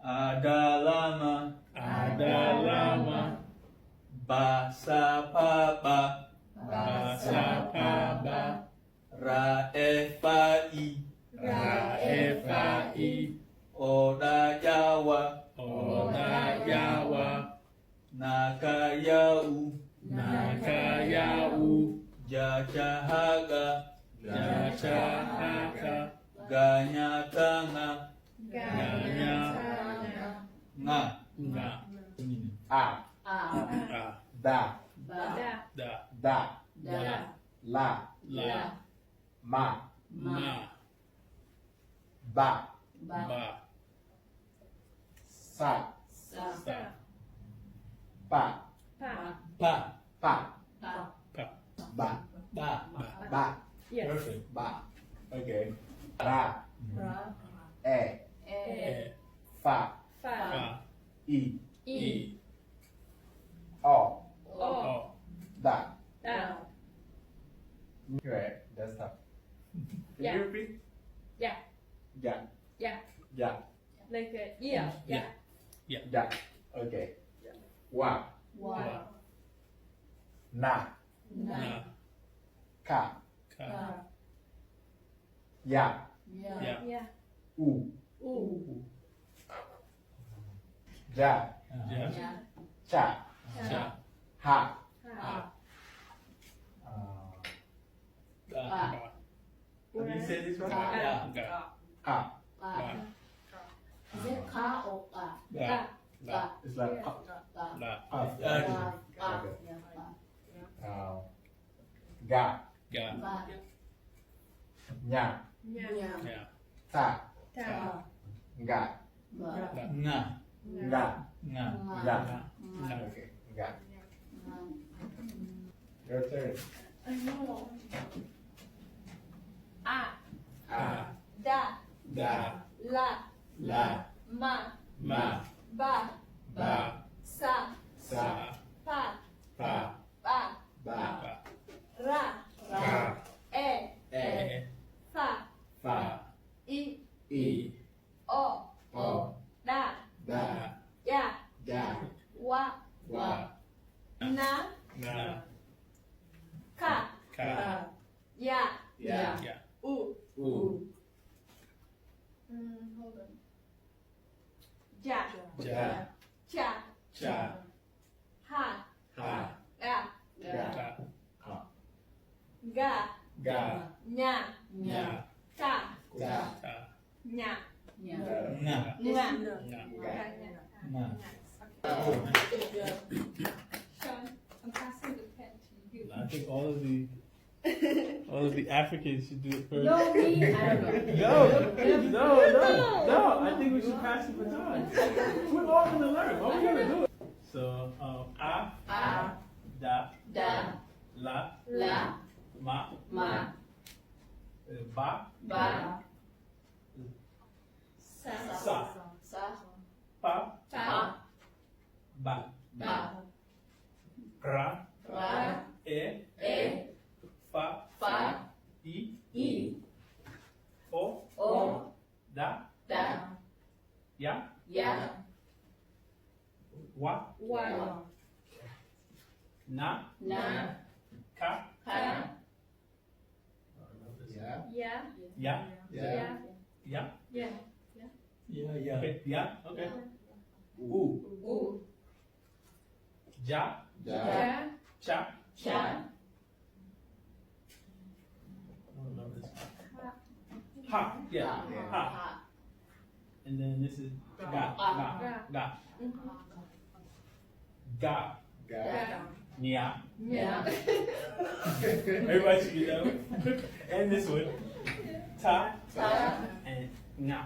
Ada lama. Basa papa. Raefai. Oda Jawa. Nakayau. Jacahaga. Ganyatanga. Nga. A. Da. Da. La. Ma. Ba. Sa. Pa. Pa. Pa. Ba. Ba. Yes. Perfect. Ba. Okay. Ra. E. Fa. I. O. Da. Right. That's tough. Can Yeah. you repeat? Yeah. Yeah. Yeah. Yeah. Like a yeah. Yeah. Okay. Wa. Na. Ka. Ya. Yeah. U. Ooh. Ja. Cha. Ha. How do you say this one? Yeah. Ka. Is it ka or ka? It's like ka. Ga. Nya. Ta. Ga. Nga. Ga. Nga. Ga. Okay. Ga. Your turn. I know. Da. La. Ma. Ba. Sa. Pa. Ba. Ra. E. Fa. I. O. Da. Ya. Wa. Na. Ka. Ya. U. Hold on. Ja. Cha. Ha. Ga. Nya. Ta. Nya. Nga. Nga. Nga. Sean, I'm passing the pen to you. I think all of the Africans should do it first. No, me. I don't know. No. I think we should pass the baton. We're all gonna learn. What we gonna do? So, a, da, la, ma, ba, sa, pa, ba, ra, e, fa, i, o, da, ya, wa, na, ka, Yeah. Yeah. ya, Yeah. Yeah. okay, ya, okay. U. Ja, Yeah. cha, Cha. ha, yeah, ha. And then this is ga. Ga, nya. Everybody should get that one. And this one. Ta, and nga.